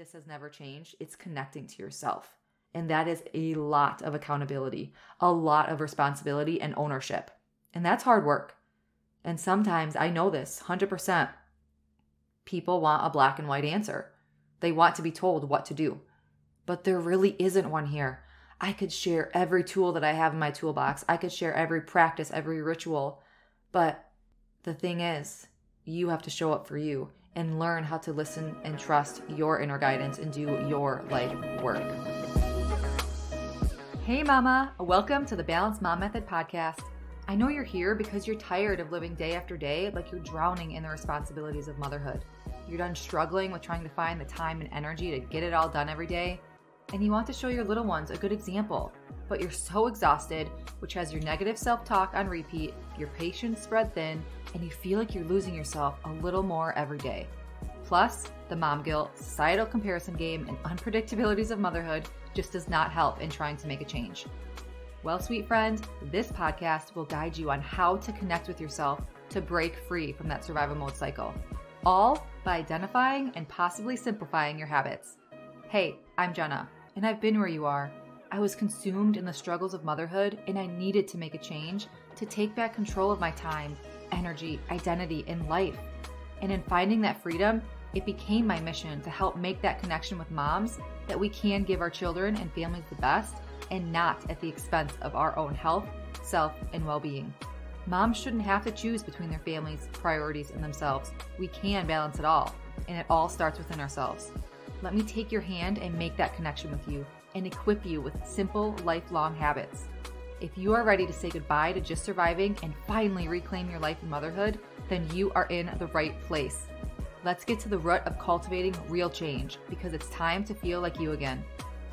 this has never changed, it's connecting to yourself. And that is a lot of accountability, a lot of responsibility and ownership. And that's hard work. And sometimes, I know this 100%, people want a black and white answer. They want to be told what to do. But there really isn't one here. I could share every tool that I have in my toolbox. I could share every practice, every ritual. But the thing is, you have to show up for you and learn how to listen and trust your inner guidance and do your life work. Hey mama, welcome to the Balanced Mom Method podcast. I know you're here because you're tired of living day after day like you're drowning in the responsibilities of motherhood. You're done struggling with trying to find the time and energy to get it all done every day. And you want to show your little ones a good example, but you're so exhausted, which has your negative self-talk on repeat, your patience spread thin, and you feel like you're losing yourself a little more every day. Plus, the mom guilt, societal comparison game, and unpredictabilities of motherhood just does not help in trying to make a change. Well, sweet friend, this podcast will guide you on how to connect with yourself to break free from that survival mode cycle, all by identifying and possibly simplifying your habits. Hey, I'm Jenna, and I've been where you are. I was consumed in the struggles of motherhood, and I needed to make a change to take back control of my time, energy, identity, and life. And in finding that freedom, it became my mission to help make that connection with moms that we can give our children and families the best and not at the expense of our own health, self, and well-being. Moms shouldn't have to choose between their families, priorities, and themselves. We can balance it all, and it all starts within ourselves. Let me take your hand and make that connection with you and equip you with simple, lifelong habits. If you are ready to say goodbye to just surviving and finally reclaim your life in motherhood, then you are in the right place. Let's get to the root of cultivating real change because it's time to feel like you again.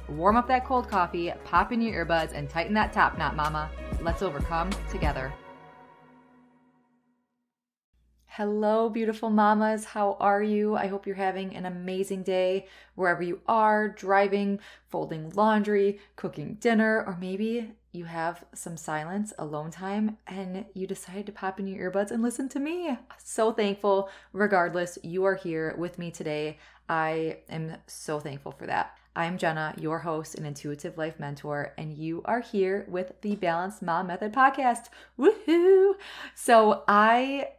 Warm up that cold coffee, pop in your earbuds, and tighten that top knot, mama. Let's overcome together. Hello, beautiful mamas. How are you? I hope you're having an amazing day wherever you are, driving, folding laundry, cooking dinner, or maybe you have some silence, alone time, and you decided to pop in your earbuds and listen to me. So thankful. Regardless, you are here with me today. I am so thankful for that. I'm Jenna, your host and intuitive life mentor, and you are here with the Balanced Mom Method podcast. Woohoo! So I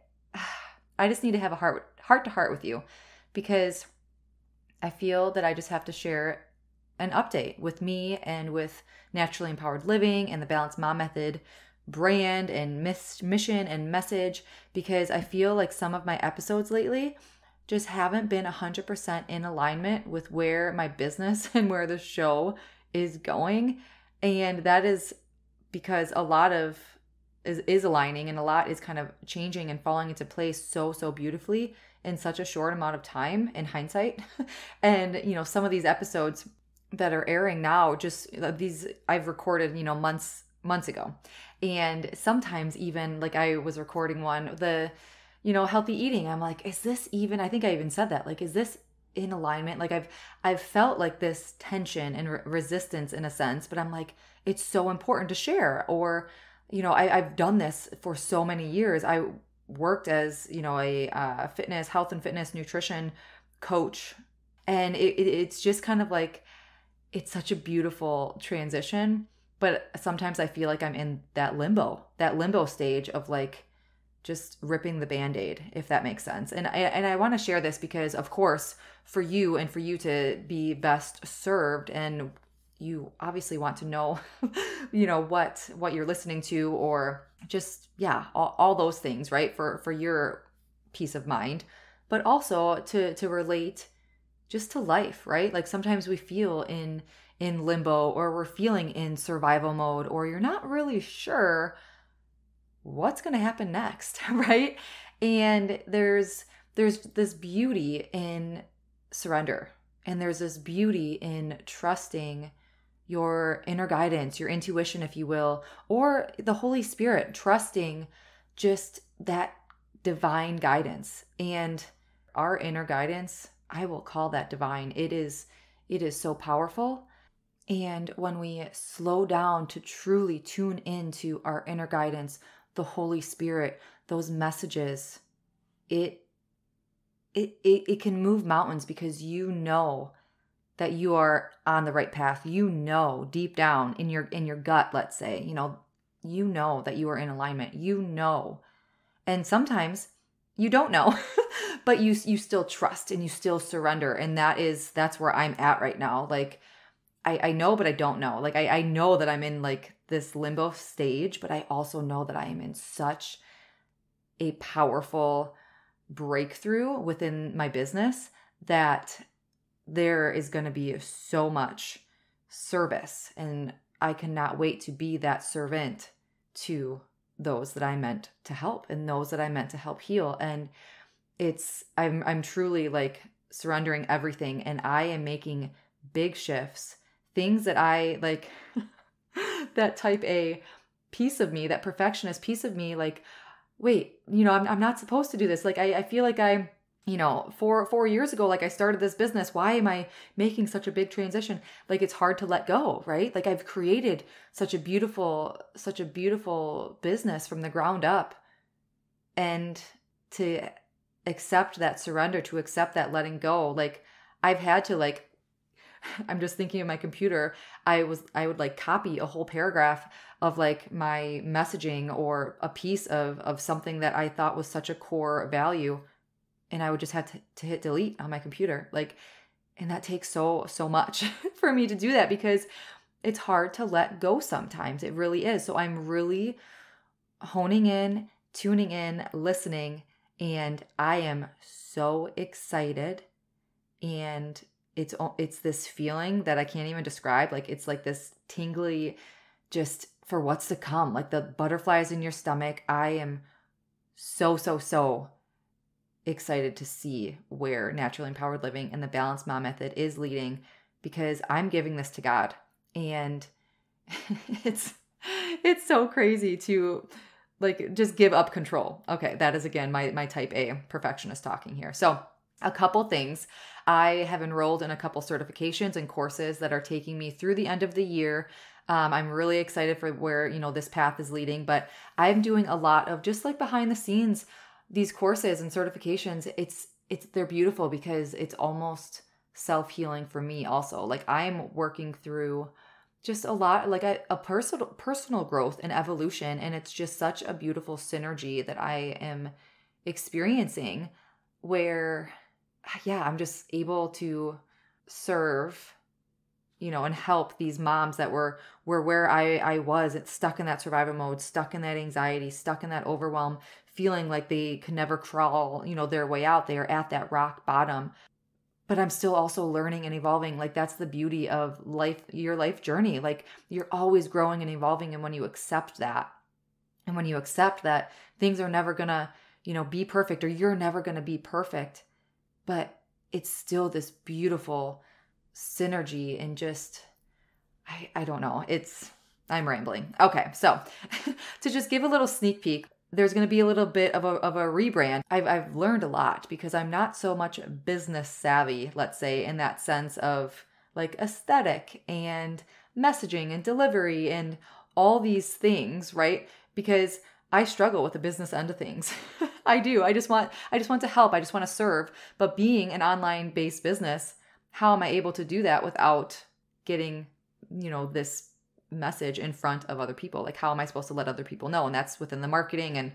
just need to have a heart to heart with you because I feel that I just have to share an update with me and with Naturally Empowered Living and the Balanced Mom Method brand and mission and message, because I feel like some of my episodes lately just haven't been 100% in alignment with where my business and where the show is going. And that is because a lot of is aligning and a lot is kind of changing and falling into place so beautifully in such a short amount of time in hindsight. And, some of these episodes that are airing now, just these I've recorded, months ago. And sometimes even like I was recording one, the, healthy eating. I'm like, is this even, I think I even said that, like, is this in alignment? Like I've felt like this tension and resistance in a sense, but I'm like, it's so important to share. Or, I've done this for so many years. I worked as, a health and fitness nutrition coach. And it's just kind of like, it's such a beautiful transition. But sometimes I feel like I'm in that limbo stage of like just ripping the Band-Aid, if that makes sense. And I want to share this because, of course, for you and for you to be best served, and you obviously want to know, what you're listening to, or just, all those things, right? For your peace of mind, but also to relate just to life, right? Like sometimes we feel in limbo, or we're feeling in survival mode, or you're not really sure what's going to happen next, right? And there's this beauty in surrender, and there's this beauty in trusting your inner guidance, your intuition, if you will, or the Holy Spirit, trusting just that divine guidance. And our inner guidance, I will call that divine. It is so powerful. And when we slow down to truly tune into our inner guidance, the Holy Spirit, those messages, it can move mountains, because that you are on the right path. You know deep down in your gut, let's say, you know that you are in alignment. You know. And sometimes you don't know, but you still trust and you still surrender. And that's where I'm at right now. Like I know, but I don't know. Like I know that I'm in like this limbo stage, but I also know that I am in such a powerful breakthrough within my business that there is going to be so much service, and I cannot wait to be that servant to those that I meant to help and those that I meant to help heal. And I'm truly like surrendering everything, and I am making big shifts, things that I like that type A piece of me, that perfectionist piece of me, like, wait, I'm not supposed to do this. Like, I feel like 4 years ago, like I started this business. Why am I making such a big transition? Like, it's hard to let go, right? Like I've created such a beautiful business from the ground up, and to accept that surrender, to accept that letting go, like I've had to like, I'm just thinking of my computer. I would like copy a whole paragraph of like my messaging or a piece of something that I thought was such a core value. And I would just have to hit delete on my computer. Like, and that takes so much for me to do that, because it's hard to let go sometimes. It really is. So I'm really honing in, tuning in, listening, and I am so excited. And it's this feeling that I can't even describe. Like, it's like this tingly, just for what's to come, like the butterflies in your stomach. I am so excited to see where Naturally Empowered Living and the Balanced Mom Method is leading, because I'm giving this to God. And it's so crazy to like just give up control. Okay, that is again my type A perfectionist talking here. So a couple things. I have enrolled in a couple certifications and courses that are taking me through the end of the year. I'm really excited for where, this path is leading, but I'm doing a lot of just like behind the scenes, these courses and certifications. They're beautiful because it's almost self-healing for me also. Like I'm working through just a lot, like a personal growth and evolution. And it's just such a beautiful synergy that I am experiencing where, yeah, I'm just able to serve, and help these moms that were where I was. It's stuck in that survival mode, stuck in that anxiety, stuck in that overwhelm, feeling like they could never crawl, their way out. They are at that rock bottom. But I'm still also learning and evolving. Like that's the beauty of life, your life journey. Like you're always growing and evolving. And when you accept that, and when you accept that things are never gonna, be perfect, or you're never gonna be perfect, but it's still this beautiful synergy. And just, I don't know. I'm rambling. Okay. So to just give a little sneak peek, there's going to be a little bit of a rebrand. I've learned a lot because I'm not so much business savvy, let's say, in that sense of like aesthetic and messaging and delivery and all these things, right? Because I struggle with the business end of things. I do. I just want to help. I just want to serve. But being an online based business, how am I able to do that without getting, this message in front of other people? Like, how am I supposed to let other people know? And that's within the marketing and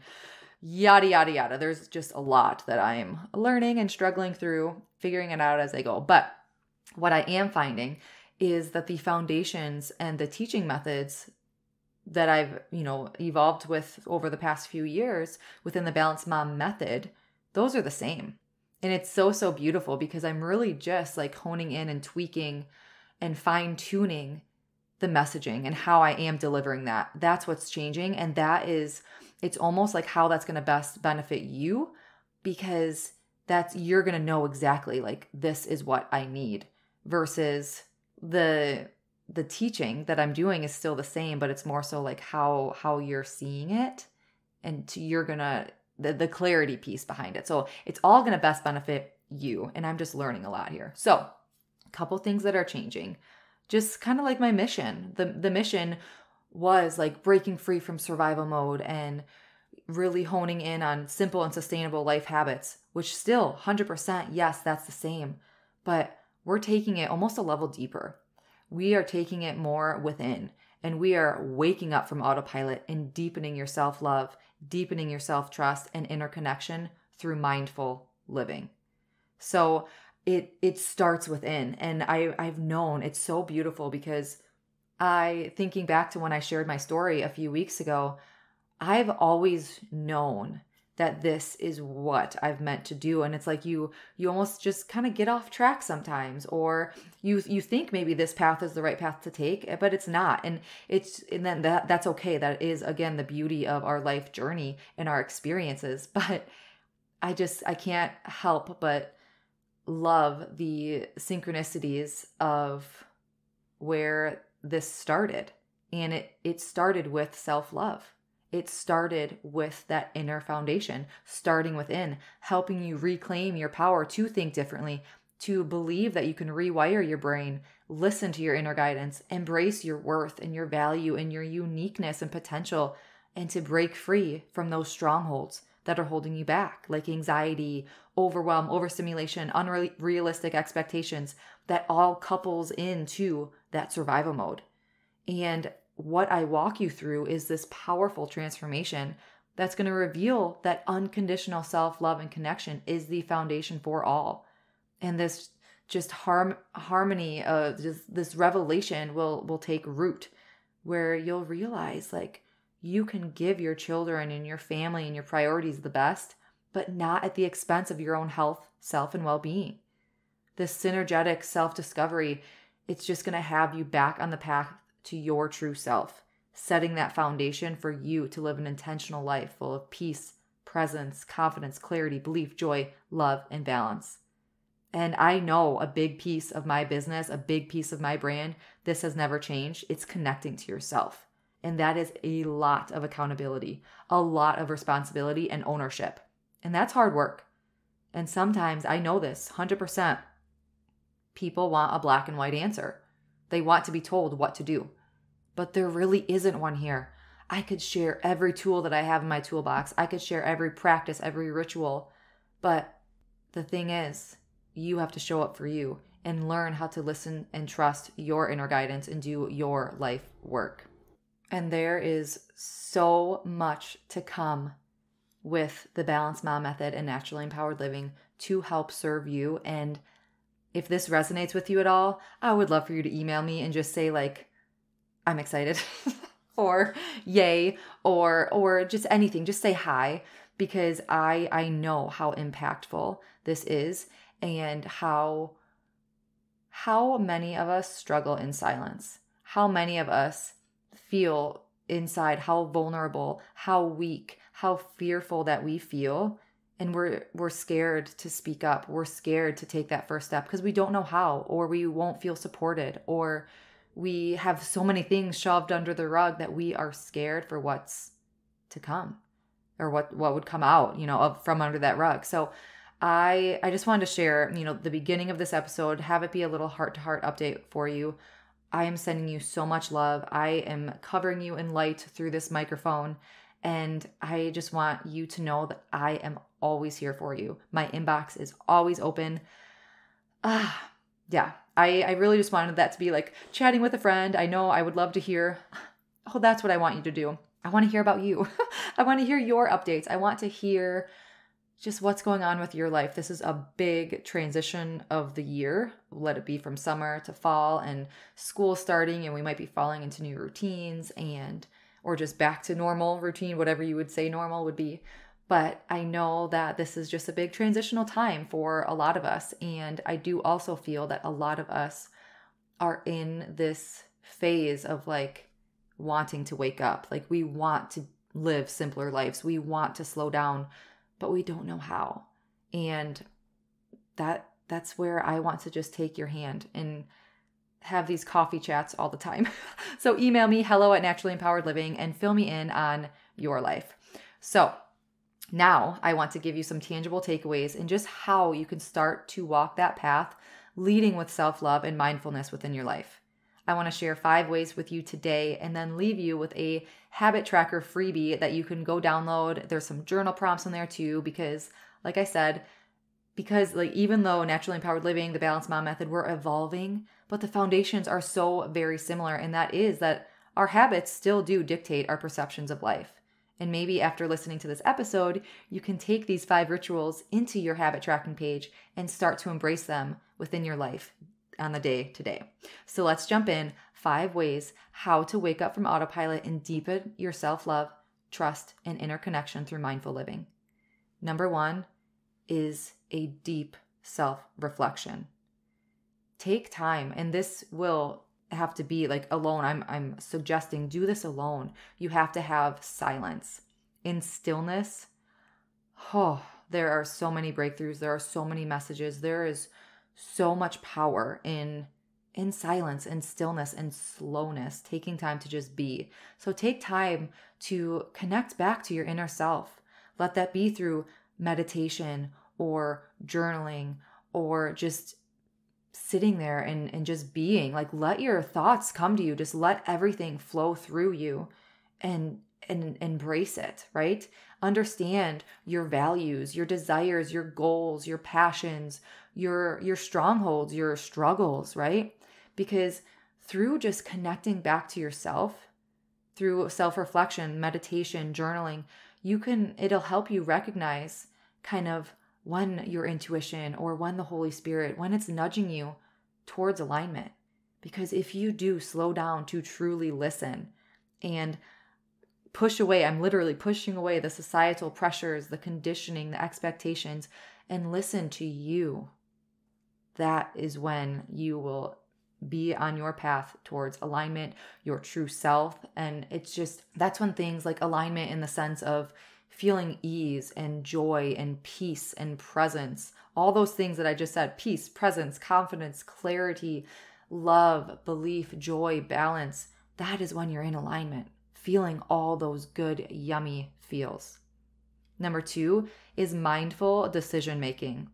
yada, yada, yada. There's just a lot that I'm learning and struggling through, figuring it out as I go. But what I am finding is that the foundations and the teaching methods that I've, evolved with over the past few years within the Balanced Mom Method, those are the same. And it's so beautiful because I'm really just like honing in and tweaking and fine tuning the messaging and how I am delivering that. That's what's changing. And it's almost like how that's going to best benefit you, because you're going to know exactly like, this is what I need, versus the teaching that I'm doing is still the same, but it's more so like how you're seeing it, and you're going to, the clarity piece behind it. So it's all going to best benefit you. And I'm just learning a lot here. So a couple things that are changing, just kind of like my mission. The mission was like breaking free from survival mode and really honing in on simple and sustainable life habits, which still 100%, yes, that's the same. But we're taking it almost a level deeper. We are taking it more within, and we are waking up from autopilot and deepening your self-love, deepening your self-trust and interconnection through mindful living. So it starts within. And I've known it's so beautiful because thinking back to when I shared my story a few weeks ago, I've always known that this is what I've meant to do. And it's like you almost just kind of get off track sometimes, or you think maybe this path is the right path to take, but it's not. And then that's okay. That is, again, the beauty of our life journey and our experiences. But I can't help but love the synchronicities of where this started. And it started with self-love. It started with that inner foundation, starting within, helping you reclaim your power to think differently, to believe that you can rewire your brain, listen to your inner guidance, embrace your worth and your value and your uniqueness and potential, and to break free from those strongholds that are holding you back, like anxiety, overwhelm, overstimulation, unrealistic expectations, that all couples into that survival mode. And what I walk you through is this powerful transformation that's going to reveal that unconditional self-love and connection is the foundation for all. And this just harmony, this revelation will take root, where you'll realize like you can give your children and your family and your priorities the best, but not at the expense of your own health, self, and well-being. This synergetic self-discovery, it's just going to have you back on the path to your true self, setting that foundation for you to live an intentional life full of peace, presence, confidence, clarity, belief, joy, love, and balance. And I know a big piece of my business, a big piece of my brand, this has never changed. It's connecting to yourself. And that is a lot of accountability, a lot of responsibility and ownership. And that's hard work. And sometimes, I know this 100%, people want a black and white answer. They want to be told what to do. But there really isn't one here. I could share every tool that I have in my toolbox. I could share every practice, every ritual. But the thing is, you have to show up for you and learn how to listen and trust your inner guidance and do your life work. And there is so much to come with the Balanced Mom Method and Naturally Empowered Living to help serve you. And if this resonates with you at all, I would love for you to email me and just say like, I'm excited or yay, or just anything. Just say hi, because I know how impactful this is and how many of us struggle in silence. How many of us feel inside how vulnerable, how weak, how fearful that we feel. And we're scared to speak up. We're scared to take that first step because we don't know how, or we won't feel supported, or we have so many things shoved under the rug that we are scared for what's to come, or what would come out, from under that rug. So I just wanted to share, the beginning of this episode, have it be a little heart-to-heart update for you. I am sending you so much love. I am covering you in light through this microphone. And I just want you to know that I am always here for you. My inbox is always open. Yeah, I really just wanted that to be like chatting with a friend. I know I would love to hear, oh, that's what I want you to do. I want to hear about you. I want to hear your updates. I want to hear just what's going on with your life. This is a big transition of the year. Let it be from summer to fall and school starting, and we might be falling into new routines or just back to normal routine, whatever you would say normal would be. But I know that this is just a big transitional time for a lot of us. And I do also feel that a lot of us are in this phase of like wanting to wake up. Like we want to live simpler lives. We want to slow down, but we don't know how. And that's where I want to just take your hand and have these coffee chats all the time. So email me hello@naturallympoweredliving and fill me in on your life. So now I want to give you some tangible takeaways and just how you can start to walk that path, leading with self-love and mindfulness within your life. I want to share 5 ways with you today and then leave you with a habit tracker freebie that you can go download. There's some journal prompts in there too, because like I said, Because like even though naturally empowered living, the balanced mom method, we're evolving, but the foundations are so very similar. And that is that our habits still do dictate our perceptions of life. And maybe after listening to this episode, you can take these 5 rituals into your habit tracking page and start to embrace them within your life on the day to day. So let's jump in. 5 ways how to wake up from autopilot and deepen your self-love, trust, and inner connection through mindful living. Number 1 is a deep self-reflection. Take time, and this will have to be like alone. I'm suggesting do this alone. You have to have silence. In stillness, there are so many breakthroughs. There are so many messages. There is so much power in silence and stillness and slowness, taking time to just be. So take time to connect back to your inner self. Let that be through meditation or journaling or just sitting there and just being. Like, let your thoughts come to you. Just let everything flow through you and embrace it, right? Understand your values, your desires, your goals, your passions, your strongholds, your struggles, right? Because through just connecting back to yourself, through self-reflection, meditation, journaling, it'll help you recognize kind of when your intuition or when the Holy Spirit, when it's nudging you towards alignment. Because if you do slow down to truly listen and push away, I'm literally pushing away the societal pressures, the conditioning, the expectations, and listen to you, that is when you will be on your path towards alignment, your true self. And it's just, that's when things like alignment in the sense of feeling ease and joy and peace and presence, all those things that I just said, peace, presence, confidence, clarity, love, belief, joy, balance, that is when you're in alignment, feeling all those good, yummy feels. Number 2 is mindful decision making.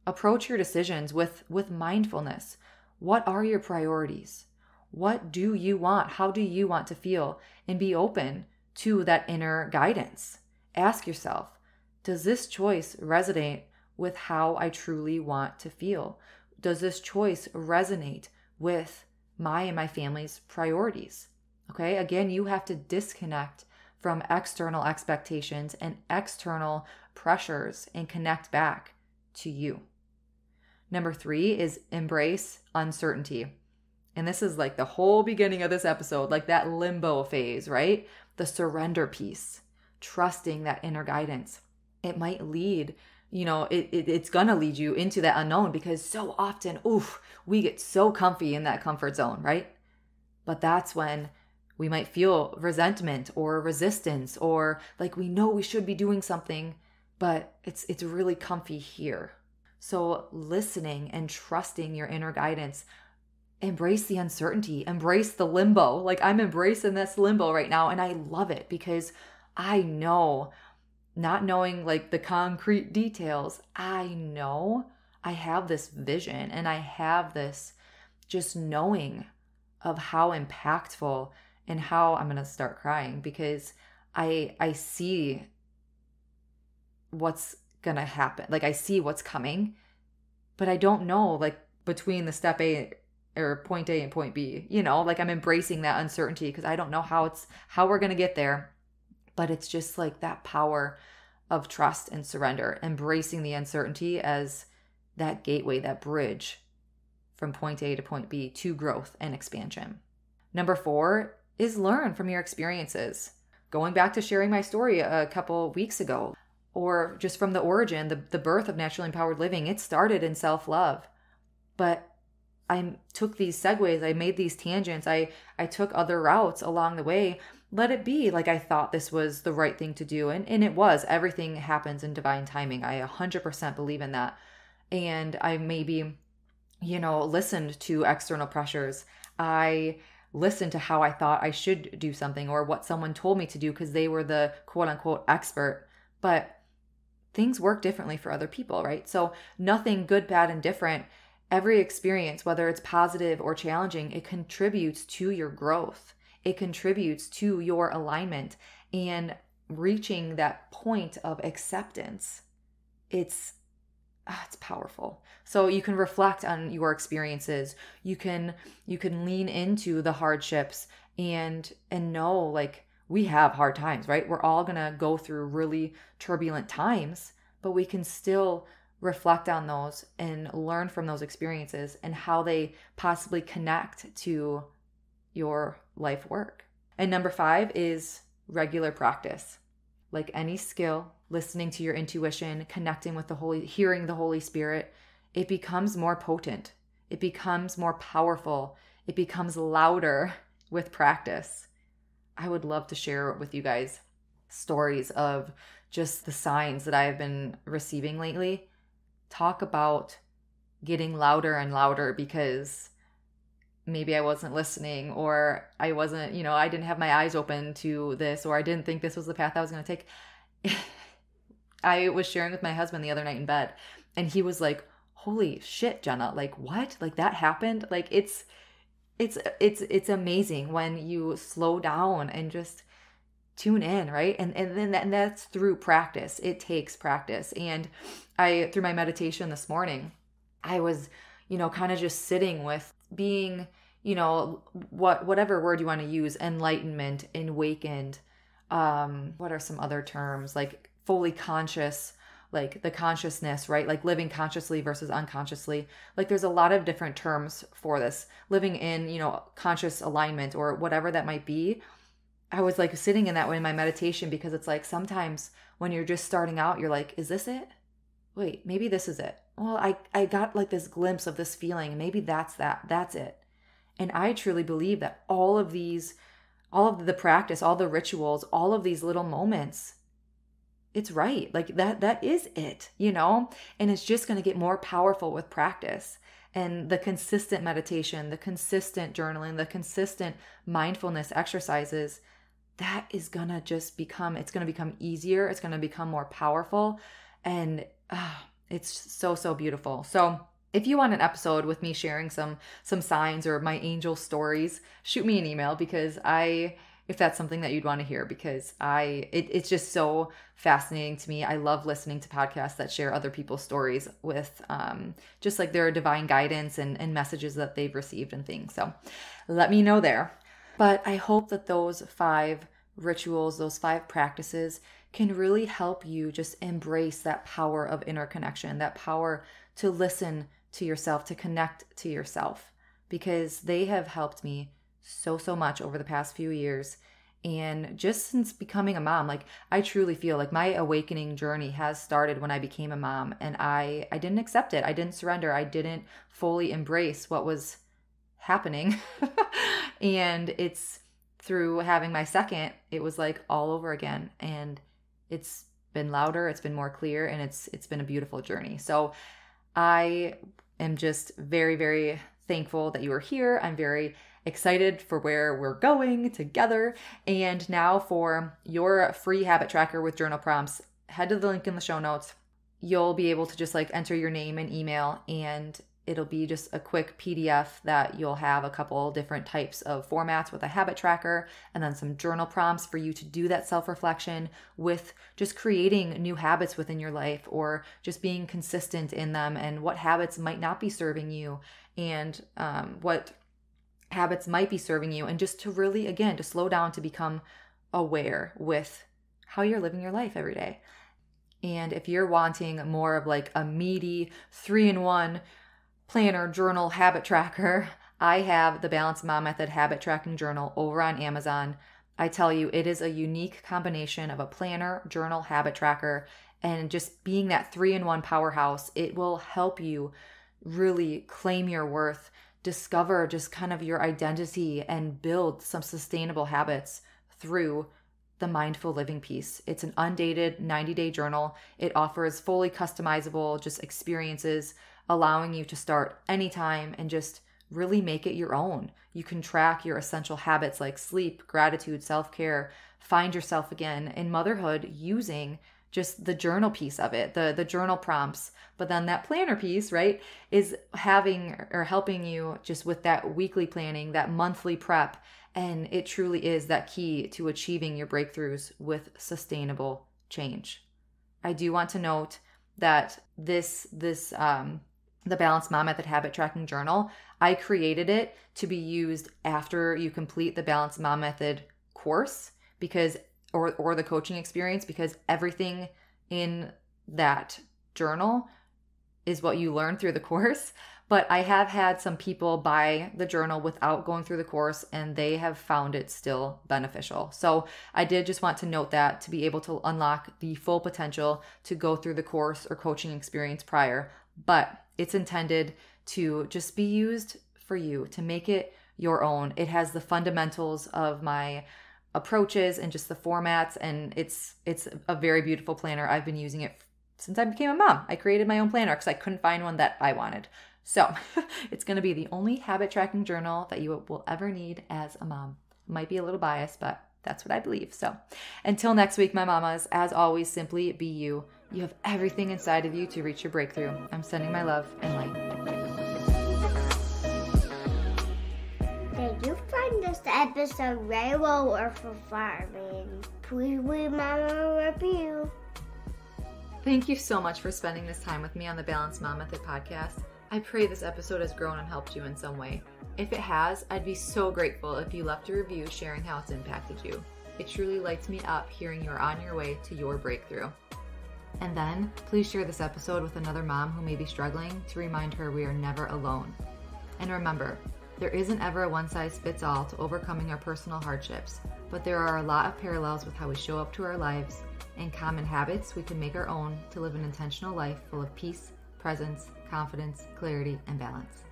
Approach your decisions with mindfulness. What are your priorities? What do you want? How do you want to feel? And be open to that inner guidance. Ask yourself, does this choice resonate with how I truly want to feel? Does this choice resonate with my and my family's priorities? Okay, again, you have to disconnect from external expectations and external pressures and connect back to you. Number 3 is embrace uncertainty. And this is like the whole beginning of this episode, like that limbo phase, right? The surrender piece, trusting that inner guidance. It might lead, it's going to lead you into that unknown, because so often, we get so comfy in that comfort zone, right? But that's when we might feel resentment or resistance, or like we know we should be doing something, but it's really comfy here. So listening and trusting your inner guidance, embrace the uncertainty, embrace the limbo. Like I'm embracing this limbo right now, and I love it because I know, not knowing like the concrete details, I know I have this vision and I have this just knowing of how impactful and how I'm going to start crying, because I see what's going to happen. Like I see what's coming, but I don't know, like between the step A or point A and point B, like I'm embracing that uncertainty because I don't know how we're going to get there. But it's just like that power of trust and surrender, embracing the uncertainty as that gateway, that bridge from point A to point B to growth and expansion. Number 4 is learn from your experiences. Going back to sharing my story a couple weeks ago, or just from the origin, the birth of naturally empowered living, it started in self-love. But I took these segues, I made these tangents, I took other routes along the way. Let it be like I thought this was the right thing to do. And it was. Everything happens in divine timing. I 100% believe in that. And I maybe, listened to external pressures. I listened to how I thought I should do something or what someone told me to do because they were the quote unquote expert. But things work differently for other people, right? So nothing good, bad, and different. Every experience, whether it's positive or challenging, it contributes to your growth. It contributes to your alignment and reaching that point of acceptance. It's it's powerful. So you can reflect on your experiences. You can lean into the hardships and know, like, we have hard times, right? We're all going to go through really turbulent times, but we can still reflect on those and learn from those experiences and how they possibly connect to your life work. And number 5 is regular practice. Like any skill, listening to your intuition, connecting with hearing the Holy Spirit, it becomes more potent. It becomes more powerful. It becomes louder with practice. I would love to share with you guys stories of just the signs that I have been receiving lately. Talk about getting louder and louder because maybe I wasn't listening, or I wasn't, I didn't have my eyes open to this, or I didn't think this was the path I was going to take. I was sharing with my husband the other night in bed, and he was like, holy shit, Jenna, like what? Like that happened? Like it's amazing when you slow down and just tune in, right? And that's through practice. It takes practice. And through my meditation this morning, I was, kind of just sitting with being, whatever word you want to use, enlightenment, awakened. What are some other terms? Like fully conscious, like the consciousness, right? Like living consciously versus unconsciously. Like there's a lot of different terms for this. Living in, conscious alignment or whatever that might be. I was like sitting in that way in my meditation because it's like sometimes when you're just starting out, you're like, is this it? Wait, maybe this is it. Well, I got like this glimpse of this feeling. Maybe that's it. And I truly believe that all of the practice, all the rituals, all of these little moments, it's right. Like that is it, and it's just going to get more powerful with practice. And the consistent meditation, the consistent journaling, the consistent mindfulness exercises, that is going to just become easier. It's going to become more powerful. And it's so beautiful. So if you want an episode with me sharing some signs or my angel stories, shoot me an email because if that's something that you'd want to hear, because it's just so fascinating to me. I love listening to podcasts that share other people's stories with just like their divine guidance and messages that they've received and things. So let me know there. But I hope that those 5 rituals, those 5 practices can really help you just embrace that power of inner connection, that power to listen to yourself, to connect to yourself, because they have helped me so much over the past few years. And just since becoming a mom, like I truly feel like my awakening journey has started when I became a mom, and I didn't accept it. I didn't surrender. I didn't fully embrace what was happening. And it's through having my second, it was like all over again. And it's been louder, it's been more clear, and it's been a beautiful journey. So I am just very, very thankful that you are here. I'm very excited for where we're going together. And now for your free habit tracker with journal prompts, head to the link in the show notes. You'll be able to just like enter your name and email, and it'll be just a quick PDF that you'll have a couple different types of formats with a habit tracker and then some journal prompts for you to do that self-reflection with just creating new habits within your life or just being consistent in them, and what habits might not be serving you and what habits might be serving you, and just to really, again, to slow down, to become aware with how you're living your life every day. And if you're wanting more of like a meaty 3-in-1 planner, journal, habit tracker, I have the Balanced Mom Method habit tracking journal over on Amazon. I tell you, it is a unique combination of a planner, journal, habit tracker, and just being that 3-in-1 powerhouse. It will help you really claim your worth, discover just kind of your identity, and build some sustainable habits through the mindful living piece. It's an undated 90-day journal. It offers fully customizable just experiences, allowing you to start anytime and just really make it your own. You can track your essential habits like sleep, gratitude, self-care, find yourself again in motherhood using just the journal piece of it, the journal prompts. But then that planner piece, right, is having or helping you just with that weekly planning, that monthly prep. And it truly is that key to achieving your breakthroughs with sustainable change. I do want to note that the Balanced Mom Method Habit Tracking Journal, I created it to be used after you complete the Balanced Mom Method course or the coaching experience, because everything in that journal is what you learn through the course. But I have had some people buy the journal without going through the course, and they have found it still beneficial. So I did just want to note that, to be able to unlock the full potential to go through the course or coaching experience prior. But it's intended to just be used for you, to make it your own. It has the fundamentals of my approaches and just the formats, and it's a very beautiful planner. I've been using it since I became a mom. I created my own planner because I couldn't find one that I wanted. So it's going to be the only habit tracking journal that you will ever need as a mom. Might be a little biased, but that's what I believe. So until next week, my mamas, as always, simply be you. You have everything inside of you to reach your breakthrough. I'm sending my love and light. Did you find this episode valuable or for farming? Please leave Mama a review. Thank you so much for spending this time with me on the Balanced Mom Method podcast. I pray this episode has grown and helped you in some way. If it has, I'd be so grateful if you left a review sharing how it's impacted you. It truly lights me up hearing you're on your way to your breakthrough. And then, please share this episode with another mom who may be struggling, to remind her we are never alone. And remember, there isn't ever a one-size-fits-all to overcoming our personal hardships, but there are a lot of parallels with how we show up to our lives and common habits we can make our own to live an intentional life full of peace, presence, confidence, clarity, and balance.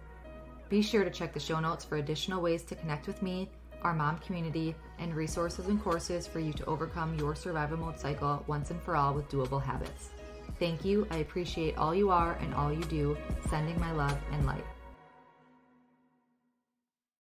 Be sure to check the show notes for additional ways to connect with me, our mom community, and resources and courses for you to overcome your survival mode cycle once and for all with doable habits. Thank you. I appreciate all you are and all you do. Sending my love and light.